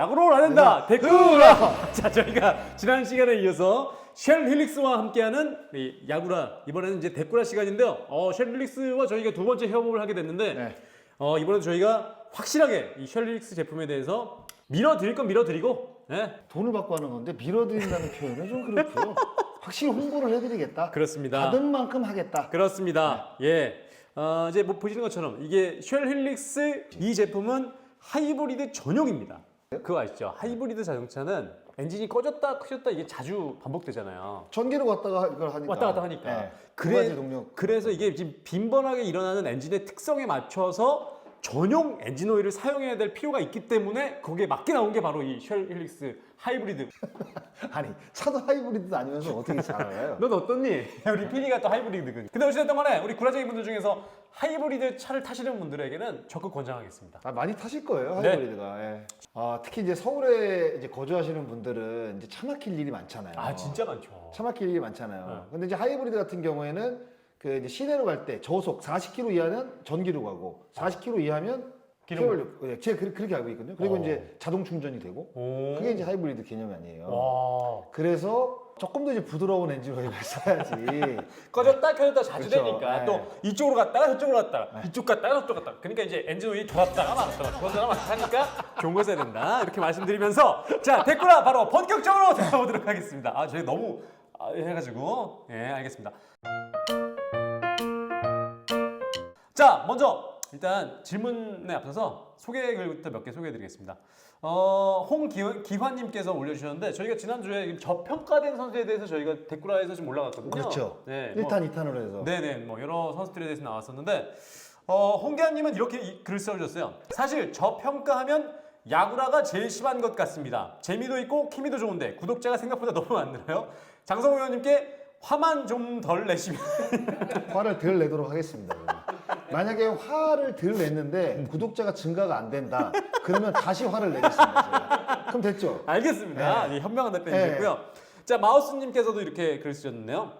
야구로 안 된다. 데쿠라. 자, 저희가 지난 시간에 이어서 쉘 힐릭스와 함께하는 이 야구라, 이번에는 이제 데쿠라 시간인데요. 쉘 힐릭스와 저희가 두 번째 협업을 하게 됐는데 네. 이번에도 저희가 확실하게 이 쉘 힐릭스 제품에 대해서 밀어드릴 건 밀어드리고, 네. 돈을 받고 하는 건데 밀어드린다는 표현은 좀 그렇고요. 확실히 홍보를 해드리겠다. 그렇습니다. 받은 만큼 하겠다. 그렇습니다. 예. 이제 뭐 보시는 것처럼 이게 쉘 힐릭스 이 제품은 하이브리드 전용입니다. 그거 아시죠? 하이브리드 자동차는 엔진이 꺼졌다 켜졌다 이게 자주 반복되잖아요. 전기로 왔다가 이걸 하니까. 왔다 갔다 하니까. 네. 두 가지 동력. 그래서 이게 지금 빈번하게 일어나는 엔진의 특성에 맞춰서 전용 엔진 오일을 사용해야 될 필요가 있기 때문에 거기에 맞게 나온 게 바로 이 쉘 힐릭스 하이브리드. 아니 차도 하이브리드도 아니면서 어떻게 잘 알아요? 넌 어떻니? 우리 PD가 또 하이브리드군. 근데 어찌됐든 간에 우리 구라쟁이 분들 중에서 하이브리드 차를 타시는 분들에게는 적극 권장하겠습니다. 많이 타실 거예요 네. 하이브리드가. 예. 특히 이제 서울에 이제 거주하시는 분들은 이제 차 막힐 일이 많잖아요. 아, 진짜 많죠. 차 막힐 일이 많잖아요. 네. 근데 이제 하이브리드 같은 경우에는 그 이제 시내로 갈 때 저속 40km 이하는 전기로 가고 40km 이하면 기름. 퓨얼. 제가 그렇게 알고 있거든요. 그리고 이제 자동 충전이 되고 오. 그게 이제 하이브리드 개념이 아니에요. 와. 그래서 조금 더 이제 부드러운 엔진 오일을 써야지. 꺼졌다 켜졌다 자주 그렇죠. 되니까 네. 또 이쪽으로 갔다가 저쪽으로 갔다가 이쪽 갔다가 저쪽 갔다가 그러니까 이제 엔진 오일이 돌았다가 말았다가 돌았다가 말았다가 하니까 좋은 거 써야 된다 이렇게 말씀드리면서 자 댓글아 바로 본격적으로 들어보도록 하겠습니다. 저희 너무 해가지고 예 알겠습니다. 자 먼저 일단 질문에 앞서서 소개 글부터 몇 개 소개해드리겠습니다. 홍기환님께서 올려주셨는데 저희가 지난주에 저평가된 선수에 대해서 저희가 댓글화해서 좀 올라갔거든요. 그렇죠. 네, 1탄, 2탄으로 해서. 네네, 뭐 여러 선수들에 대해서 나왔었는데 홍기환님은 이렇게 글을 써주셨어요. 사실 저평가하면 야구라가 제일 심한 것 같습니다. 재미도 있고 케미도 좋은데 구독자가 생각보다 너무 안 늘어요. 장성호 의원님께 화만 좀 덜 내시면 화를 덜 내도록 하겠습니다. 만약에 화를 덜 냈는데 구독자가 증가가 안 된다. 그러면 다시 화를 내겠습니다. 제가. 그럼 됐죠? 알겠습니다. 네. 현명한 답변이셨고요. 자 마우스님께서도 이렇게 글 쓰셨는데요.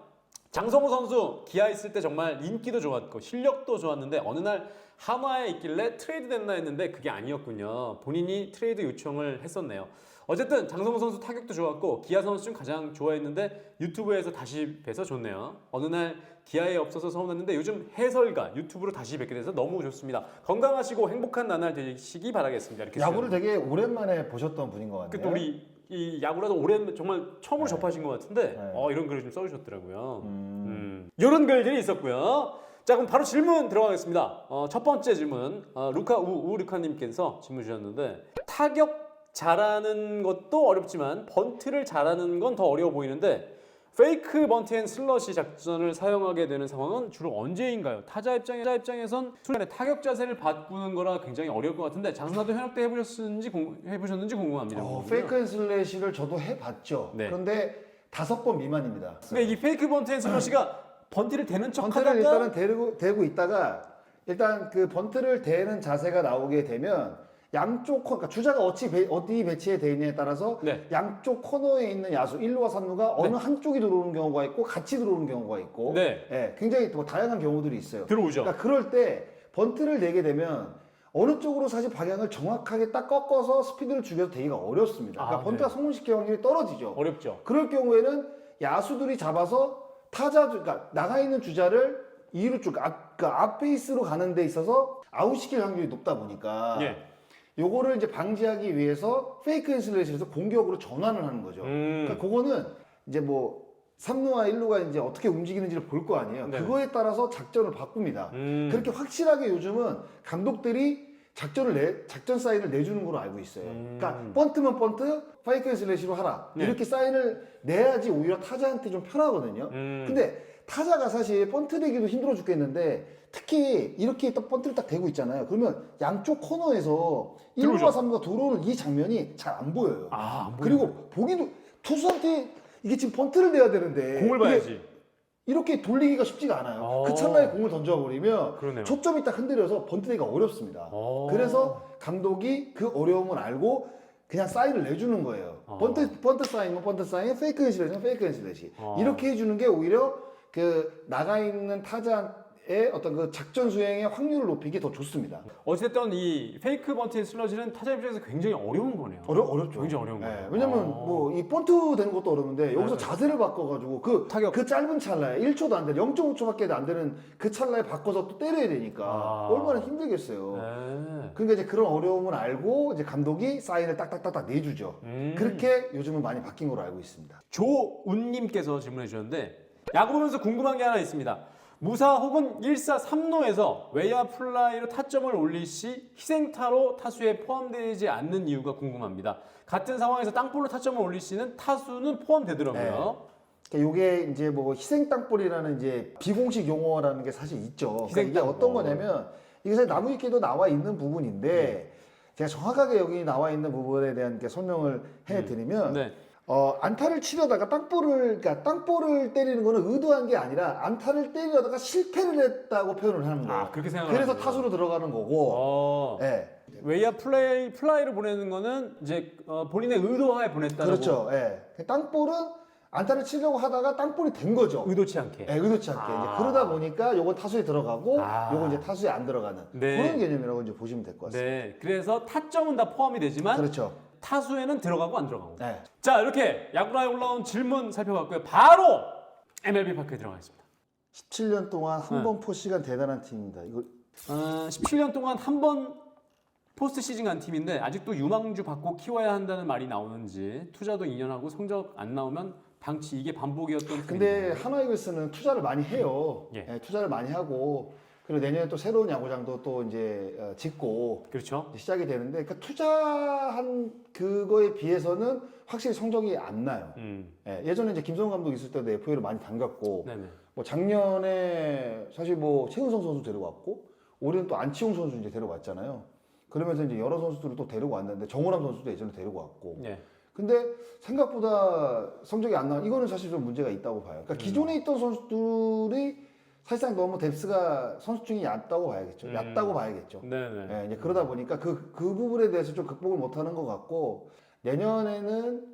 장성호 선수 기아 있을 때 정말 인기도 좋았고 실력도 좋았는데 어느 날 한화에 있길래 트레이드 됐나 했는데 그게 아니었군요. 본인이 트레이드 요청을 했었네요. 어쨌든 장성호 선수 타격도 좋았고 기아 선수 중 가장 좋아했는데 유튜브에서 다시 뵈서 좋네요. 어느 날 기아에 없어서 서운했는데 요즘 해설가 유튜브로 다시 뵙게 돼서 너무 좋습니다. 건강하시고 행복한 나날 되시기 바라겠습니다. 이렇게 야구를 되게 오랜만에 보셨던 분인 것 같네요. 또 우리 이 야구라도 오랜 정말 처음으로 접하신 것 같은데 네. 이런 글을 좀 써주셨더라고요. 이런 글들이 있었고요. 자 그럼 바로 질문 들어가겠습니다. 첫 번째 질문 루카님께서 질문 주셨는데 타격 잘하는 것도 어렵지만 번트를 잘하는 건 더 어려워 보이는데 페이크 번트 앤 슬러시 작전을 사용하게 되는 상황은 주로 언제인가요? 타자 입장에선 순간에 타격 자세를 바꾸는 거라 굉장히 어려울 것 같은데 장사도 현역 때 해보셨는지 궁금합니다. 페이크 앤 슬래시를 저도 해봤죠. 네. 그런데 5번 미만입니다. 그러니까 이 페이크 번트 앤 슬러시가 번트를 대는 척 번트를 하다가 일단은 대고 있다가 일단 그 번트를 대는 자세가 나오게 되면 양쪽 그러니까 주자가 어디 배치에 돼 있느냐에 따라서 네. 양쪽 코너에 있는 야수 1루와 3루가 어느 한쪽이 들어오는 경우가 있고 같이 들어오는 경우가 있고 네. 예, 굉장히 뭐 다양한 경우들이 있어요. 들어오죠. 그러니까 그럴 때 번트를 내게 되면 어느 쪽으로 사실 방향을 정확하게 딱 꺾어서 스피드를 죽여도 되기가 어렵습니다. 그러니까 번트가 네. 성공시킬 확률이 떨어지죠. 어렵죠. 그럴 경우에는 야수들이 잡아서 그러니까 나가 있는 주자를 2루 쪽, 그러니까 앞베이스로 가는 데 있어서 아웃시킬 확률이 높다 보니까 예. 요거를 이제 방지하기 위해서 페이크 앤 슬래시에서 공격으로 전환을 하는 거죠. 그러니까 그거는 이제 뭐 3루와 1루가 이제 어떻게 움직이는지를 볼 거 아니에요. 네. 그거에 따라서 작전을 바꿉니다. 그렇게 확실하게 요즘은 감독들이 작전 사인을 내주는 걸로 알고 있어요. 그러니까 번트면 번트, 페이크 앤 슬래시로 하라. 네. 이렇게 사인을 내야지 오히려 타자한테 좀 편하거든요. 근데 타자가 사실 번트 대기도 힘들어 죽겠는데 특히 이렇게 딱 번트를 딱 대고 있잖아요. 그러면 양쪽 코너에서 1루와 3루가 들어오는 이 장면이 잘 안 보여요. 안 그리고 보기도 투수한테 이게 지금 번트를 내야 되는데 공을 이게 봐야지. 이렇게 돌리기가 쉽지가 않아요. 그 찰나에 공을 던져버리면 그러네요. 초점이 딱 흔들려서 번트 대기가 어렵습니다. 그래서 감독이 그 어려움을 알고 그냥 사인을 내주는 거예요. 번트 사인은 번트 사인, 페이크 앤 슬래시는 페이크 앤 슬래시. 이렇게 해주는 게 오히려 그 나가 있는 타자의 어떤 그 작전 수행의 확률을 높이기 더 좋습니다. 어쨌든 이 페이크 번트 슬러지는 타자 입장에서 굉장히 어려운 거네요. 어렵죠. 굉장히 어려운 거예요. 왜냐면 뭐 이 본트 되는 것도 어려운데 여기서 네. 자세를 바꿔가지고 타격. 그 짧은 찰나에 1초도 안 되는 0.5초밖에 안 되는 그 찰나에 바꿔서 또 때려야 되니까 얼마나 힘들겠어요. 네. 그러니까 이제 그런 어려움을 알고 이제 감독이 사인을 딱딱딱딱 내주죠. 그렇게 요즘은 많이 바뀐 걸로 알고 있습니다. 조운님께서 질문해 주셨는데 야구 보면서 궁금한 게 하나 있습니다. 무사 혹은 1사 3루에서 외야 플라이로 타점을 올릴 시 희생타로 타수에 포함되지 않는 이유가 궁금합니다. 같은 상황에서 땅볼로 타점을 올릴 시는 타수는 포함되더라고요. 그러니까 이게 이제 뭐 희생 땅볼이라는 이제 비공식 용어라는 게 사실 있죠. 그러니까 이게 땅볼. 어떤 거냐면 이게 사실 나무 위키에도 나와 있는 부분인데 제가 정확하게 여기 나와 있는 부분에 대한 이렇게 설명을 해드리면 네. 안타를 치려다가 그러니까 땅볼을 때리는 거는 의도한 게 아니라 안타를 때리려다가 실패를 했다고 표현을 하는 거예요. 아, 그렇게 생각을 그래서 하는군요. 타수로 들어가는 거고. 예. 외야 플라이를 보내는 거는 이제 본인의 의도하에 보냈다는 그렇죠. 예. 땅볼은 안타를 치려고 하다가 땅볼이 된 거죠. 의도치 않게. 예, 의도치 않게. 이제 그러다 보니까 요건 타수에 들어가고 요건 이제 타수에 안 들어가는 네. 그런 개념이라고 이제 보시면 될 것 같습니다. 네. 그래서 타점은 다 포함이 되지만 그렇죠. 타수에는 들어가고 안 들어가고. 네. 자, 이렇게 야구라에 올라온 질문 살펴봤고요. 바로 MLB 파크에 들어가겠습니다. 17년 동안 한 번 포시간 대단한 팀입니다. 이거 17년 동안 한 번 포스트 시즌 간 팀인데 아직도 유망주 받고 키워야 한다는 말이 나오는지 투자도 2년 하고 성적 안 나오면 방치 이게 반복이었던 근데 팀인데. 하나 이글스는 투자를 많이 해요. 예. 예, 투자를 많이 하고 그리고 내년에 또 새로운 야구장도 또 이제 짓고 그렇죠. 이제 시작이 되는데 그 투자한 그거에 비해서는 확실히 성적이 안 나요. 예, 예전에 이제 김성훈 감독 있을 때도 FA를 많이 담갔고 네네. 뭐 작년에 사실 뭐 최은성 선수 데려왔고 올해는 또 안치홍 선수 이제 데려왔잖아요. 그러면서 이제 여러 선수들을 또 데리고 왔는데 정우람 선수도 예전에 데리고 왔고. 네. 근데 생각보다 성적이 안 나와. 이거는 사실 좀 문제가 있다고 봐요. 그러니까 기존에 있던 선수들이 사실상 너무 뎁스가 선수 중에 얕다고 봐야겠죠. 얕다고 봐야겠죠. 네네. 예, 이제 그러다 보니까 그 부분에 대해서 좀 극복을 못하는 것 같고 내년에는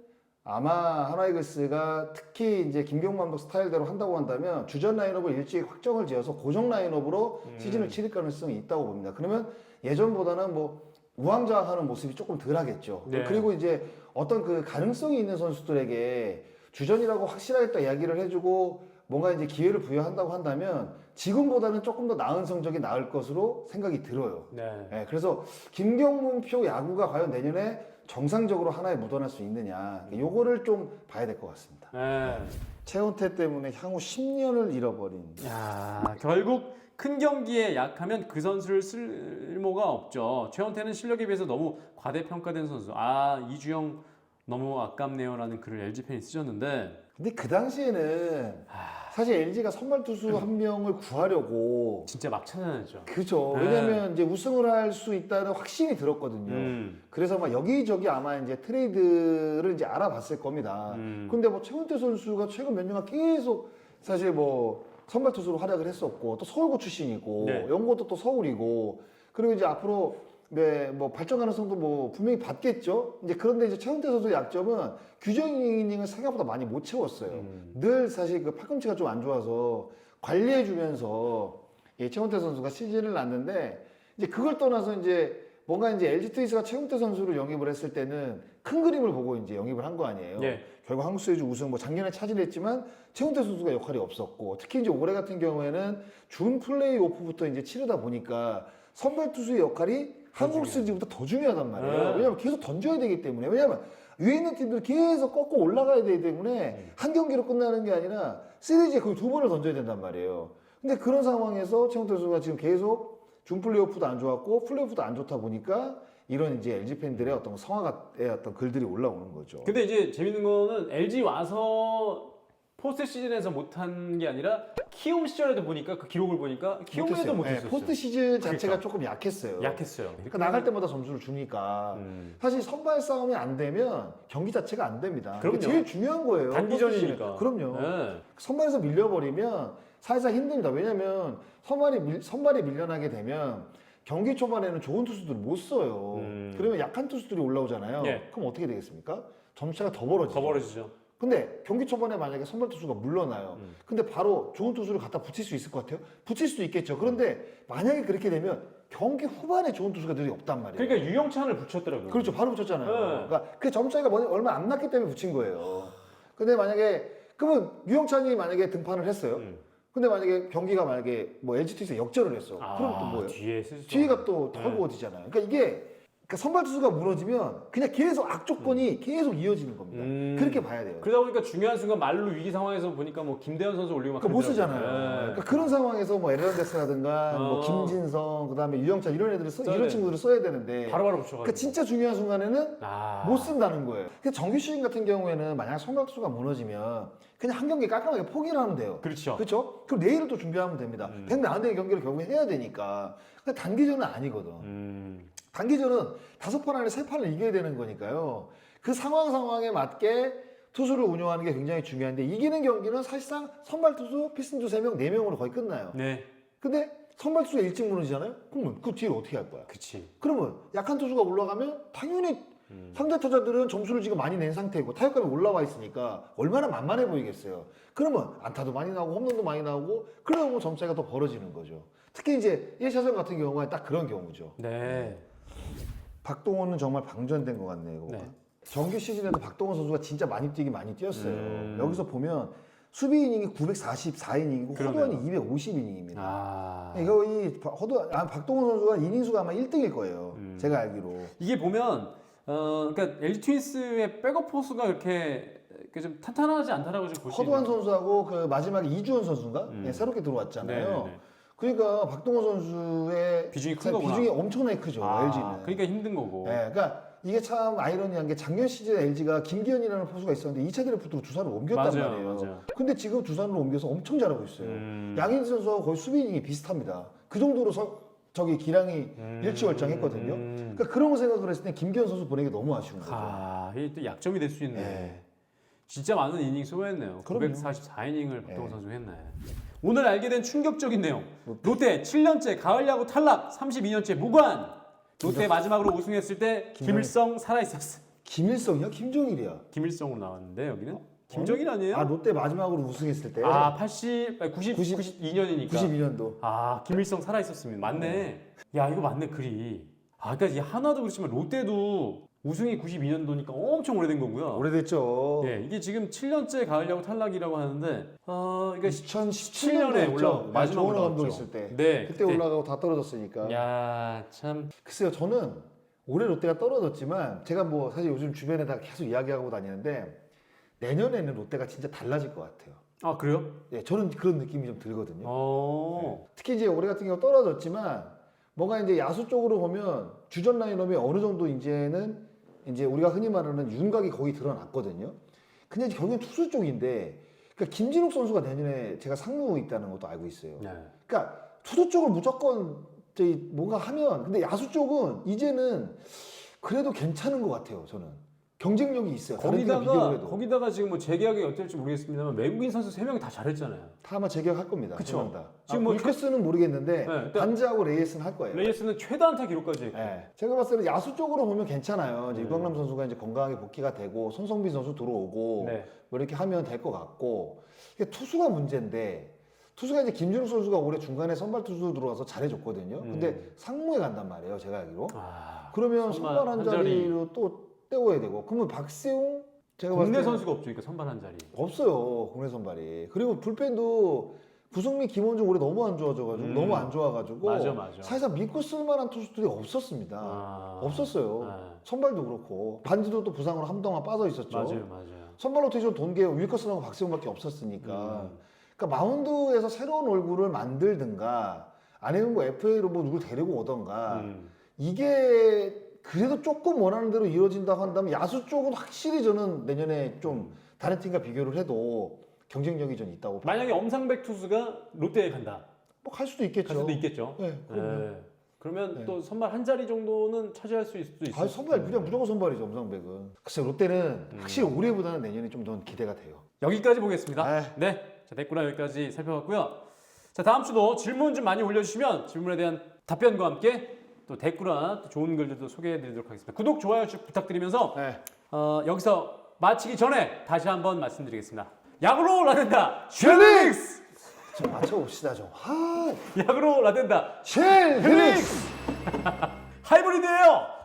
아마 하나이글스가 특히 이제 김경문 감독 스타일대로 한다고 한다면 주전 라인업을 일찍 확정을 지어서 고정 라인업으로 시즌을 치를 가능성이 있다고 봅니다. 그러면 예전보다는 뭐 우왕좌왕하는 모습이 조금 덜하겠죠. 네. 그리고 이제 어떤 그 가능성이 있는 선수들에게 주전이라고 확실하게 딱 이야기를 해주고 뭔가 이제 기회를 부여한다고 한다면 지금보다는 조금 더 나은 성적이 나을 것으로 생각이 들어요. 네. 예, 그래서 김경문표 야구가 과연 내년에 정상적으로 하나에 묻어날 수 있느냐 요거를 좀 봐야 될 것 같습니다. 네. 최원태 때문에 향후 10년을 잃어버린 야, 결국 큰 경기에 약하면 그 선수를 쓸모가 없죠. 최원태는 실력에 비해서 너무 과대평가된 선수. 이주영 너무 아깝네요라는 글을 LG 팬이 쓰셨는데 근데 그 당시에는 사실 LG가 선발 투수 한 명을 구하려고 진짜 막 찾아냈죠. 그죠. 네. 왜냐면 이제 우승을 할 수 있다는 확신이 들었거든요. 그래서 막 여기저기 아마 이제 트레이드를 이제 알아봤을 겁니다. 근데 뭐 최원태 선수가 최근 몇 년간 계속 사실 뭐 선발 투수로 활약을 했었고 또 서울고 출신이고 네. 연고도 또 서울이고 그리고 이제 앞으로 네, 뭐 발전 가능성도 뭐 분명히 받겠죠. 이제 그런데 이제 최원태 선수의 약점은 규정 이닝을 생각보다 많이 못 채웠어요. 늘 사실 그 팔꿈치가 좀 안 좋아서 관리해주면서 최원태 선수가 시즌을 났는데 이제 그걸 떠나서 이제 뭔가 이제 LG 트윈스가 최원태 선수를 영입을 했을 때는 큰 그림을 보고 이제 영입을 한 거 아니에요. 네. 결국 한국 시리즈 우승 뭐 작년에 차지했지만 최원태 선수가 역할이 없었고 특히 이제 올해 같은 경우에는 준 플레이오프부터 이제 치르다 보니까 선발 투수의 역할이 한국 시리즈보다 더 중요하단 말이에요. 네. 왜냐면 계속 던져야 되기 때문에. 왜냐면 위에 있는 팀들 계속 꺾고 올라가야 되기 때문에 한 경기로 끝나는 게 아니라 시리즈에 거의 2번을 던져야 된단 말이에요. 근데 그런 상황에서 최원태 선수가 지금 계속 준 플레이오프도 안 좋았고 플레이오프도 안 좋다 보니까 이런 이제 LG 팬들의 어떤 성화의 어떤 글들이 올라오는 거죠. 근데 이제 재밌는 거는 LG 와서 포스트 시즌에서 못한 게 아니라 키움 시절에도 보니까 그 기록을 보니까 키움에도 못했었어요. 포스트 시즌 자체가 그러니까. 조금 약했어요. 약했어요. 그러니까 나갈 때마다 점수를 주니까 사실 선발 싸움이 안 되면 경기 자체가 안 됩니다. 그럼요. 그게 제일 중요한 거예요. 단기전이니까. 포스트 시즌. 그럼요. 네. 선발에서 밀려버리면 사실상 힘듭니다. 왜냐면 선발이 밀려나게 되면 경기 초반에는 좋은 투수들을 못 써요. 그러면 약한 투수들이 올라오잖아요. 예. 그럼 어떻게 되겠습니까? 점수차가 더 벌어지죠. 더 벌어지죠. 근데 경기 초반에 만약에 선발 투수가 물러나요. 근데 바로 좋은 투수를 갖다 붙일 수 있을 것 같아요? 붙일 수도 있겠죠. 그런데 만약에 그렇게 되면 경기 후반에 좋은 투수가 늘이 없단 말이에요. 그러니까 유영찬을 붙였더라고요. 그렇죠. 바로 붙였잖아요. 네. 그러니까 그 점 차이가 얼마 안 났기 때문에 붙인 거예요. 근데 만약에 그러면 유영찬이 만약에 등판을 했어요. 근데 만약에 경기가 만약에 뭐 LG 트윈스가 역전을 했어. 그럼 또 뭐예요? 뒤에가 또 헐거워지잖아요. 그러니까 이게 선발 투수가 무너지면 그냥 계속 악조건이 계속 이어지는 겁니다. 그렇게 봐야 돼요. 그러다 보니까 중요한 순간 말로 위기 상황에서 보니까 뭐 김대현 선수 올리고 막 그러니까 못 쓰잖아요. 그러더라고요. 네. 그러니까 그런 상황에서 뭐 에르난데스라든가 뭐 김진성, 그다음에 유영찬 이런 애들을 이런 친구들을 써야 되는데 바로바로 붙여가지고. 그러니까 진짜 중요한 순간에는 아. 못 쓴다는 거예요. 근데 정규 시즌 같은 경우에는 만약 선발 투수가 무너지면 그냥 한 경기 깔끔하게 포기를 하면 돼요. 그렇죠. 그렇죠? 그럼 내일을 또 준비하면 됩니다. 100안 경기를 결국에 해야 되니까. 근데 단기전은 아니거든. 단기전은 5판 안에 3판을 이겨야 되는 거니까요. 그 상황에 맞게 투수를 운영하는 게 굉장히 중요한데 이기는 경기는 사실상 선발 투수, 피스톤 투수 3명, 4명으로 거의 끝나요. 네. 근데 선발 투수가 일찍 무너지잖아요? 그러면 그 뒤를 어떻게 할 거야? 그치. 그러면 약한 투수가 올라가면 당연히 상대 타자들은 점수를 지금 많이 낸 상태고 타격감이 올라와 있으니까 얼마나 만만해 보이겠어요. 그러면 안타도 많이 나오고 홈런도 많이 나오고 그러다 보면 점차가 더 벌어지는 거죠. 특히 이제 1차전 같은 경우가 딱 그런 경우죠. 네. 박동원은 정말 방전된 것 같네요. 이거. 네. 정규 시즌에도 박동원 선수가 진짜 많이 뛰었어요. 여기서 보면 수비 이닝이 944이닝이고 허도환이 250이닝입니다. 이거 박동원 선수가 이닝 수가 아마 1등일 거예요. 제가 알기로. 이게 보면 그러니까 LG 트윈스의 백업 포수가 이렇게 좀 탄탄하지 않다라고 좀 보시면 허도환 선수하고 그 마지막에 이주원 선수인가 네, 새롭게 들어왔잖아요. 네네네. 그러니까 박동원 선수의 비중이 큰 거구나. 비중이 엄청나게 크죠. LG는. 그러니까 힘든 거고. 네, 그러니까 이게 참 아이러니한 게 작년 시즌에 LG가 김기현이라는 포수가 있었는데 2차 드래프트로 두산을 옮겼단 맞아요, 말이에요. 맞아요. 근데 지금 두산으로 옮겨서 엄청 잘하고 있어요. 양현지 선수하고 거의 수비 이닝이 비슷합니다. 그 정도로 저기 기량이 일치월장했거든요. 그러니까 그런 거 생각을 했을 때 김기현 선수 보내기 너무 아쉬운 거죠. 이게 또 약점이 될 수 있네. 네. 진짜 많은 이닝 소화했네요. 그럼요. 944이닝을 박동원 선수 했네. 오늘 알게 된 충격적인 내용. 롯데 7년째 가을 야구 탈락, 32년째 무관. 롯데 마지막으로 우승했을 때 김일성 살아있었어. 김일성이야? 김정일이야? 김일성으로 나왔는데 여기는? 김정일 아니에요? 롯데 마지막으로 우승했을 때. 92년이니까. 92년도. 김일성 살아있었습니다. 맞네. 야, 이거 맞네, 글이. 그러니까 이 한화도 그렇지만 롯데도 우승이 92년도니까 엄청 오래된 거고요. 오래됐죠. 예, 이게 지금 7년째 가을 야구 탈락이라고 하는데, 그러니까 2017년에 올라오고 마지막으로 조원호 감독 나왔죠. 있을 때. 네, 그때 올라가고 다 떨어졌으니까. 야, 참. 글쎄요, 저는 올해 롯데가 떨어졌지만 제가 뭐 사실 요즘 주변에다 계속 이야기하고 다니는데 내년에는 롯데가 진짜 달라질 것 같아요. 그래요? 예, 저는 그런 느낌이 좀 들거든요. 어. 특히 이제 올해 같은 경우 떨어졌지만 뭔가 이제 야수 쪽으로 보면 주전 라인업이 어느 정도 이제는 이제 우리가 흔히 말하는 윤곽이 거의 드러났거든요. 근데 이제 결국엔 투수 쪽인데, 그러니까 김진욱 선수가 내년에 제가 상무 있다는 것도 알고 있어요. 네. 그러니까 투수 쪽을 무조건 뭔가 하면, 근데 야수 쪽은 이제는 그래도 괜찮은 것 같아요. 저는 경쟁력이 있어요. 다른 팀과 비교를 해도. 거기다가 지금 뭐 재계약이 어떨지 모르겠습니다만 외국인 선수 3명이 다 잘했잖아요. 다 아마 재계약할 겁니다. 그쵸. 3명 다. 지금 뭐 루카스는 모르겠는데 네, 반지하고 레이스는 할 거예요. 레이스는 최다 안타 기록까지 했고. 네. 제가 봤을 때 야수 쪽으로 보면 괜찮아요. 이제 네. 유강남 선수가 이제 건강하게 복귀가 되고 손성빈 선수 들어오고 네. 뭐 이렇게 하면 될 것 같고, 이게 투수가 문제인데, 투수가 이제 김준욱 선수가 올해 중간에 선발 투수 들어와서 잘해줬거든요. 근데 상무에 간단 말이에요, 제가 알기로. 그러면 선발 한 자리로 또 때워야 되고, 그러면 박세웅 제가 봤을 국내 때 선수가 없죠, 그러니까 선발 한 자리. 없어요, 국내 선발이. 그리고 불펜도 구성민, 김원중 올해 너무 안 좋아져가지고 너무 안 좋아가지고 맞아. 사실상 믿고 쓸만한 투수들이 없었습니다. 없었어요. 선발도 그렇고 반지도 또 부상으로 한동안 빠져 있었죠. 맞아요. 선발 로테이션 돈게 윌커슨하고 박세웅밖에 없었으니까. 그러니까 마운드에서 새로운 얼굴을 만들든가 아니면 뭐 FA로 뭐 누굴 데리고 오던가 이게 그래도 조금 원하는 대로 이루어진다고 한다면 야수 쪽은 확실히 저는 내년에 좀 다른 팀과 비교를 해도 경쟁력이 좀 있다고 봐요. 만약에 엄상백 투수가 롯데에 간다. 뭐 갈 수도 있겠죠. 갈 수도 있겠죠. 네, 그럼요. 네. 그러면 네. 또 선발 한 자리 정도는 차지할 수 있을 수도 있어요. 아, 선발 그냥 무조건 선발이죠, 엄상백은. 글쎄 롯데는 확실히 올해보다는 내년이 좀 더 기대가 돼요. 여기까지 보겠습니다. 네. 네. 자, 댓글은 여기까지 살펴봤고요. 자, 다음 주도 질문 좀 많이 올려주시면 질문에 대한 답변과 함께 또 댓글과 또 좋은 글들도 소개해드리도록 하겠습니다. 구독, 좋아요 부탁드리면서 네. 여기서 마치기 전에 다시 한번 말씀드리겠습니다. 야구로 라덴다 쉘릭스. 좀 맞춰봅시다 좀. 하, 야구로 라덴다 쉘, 헬릭스. 하이브리드예요.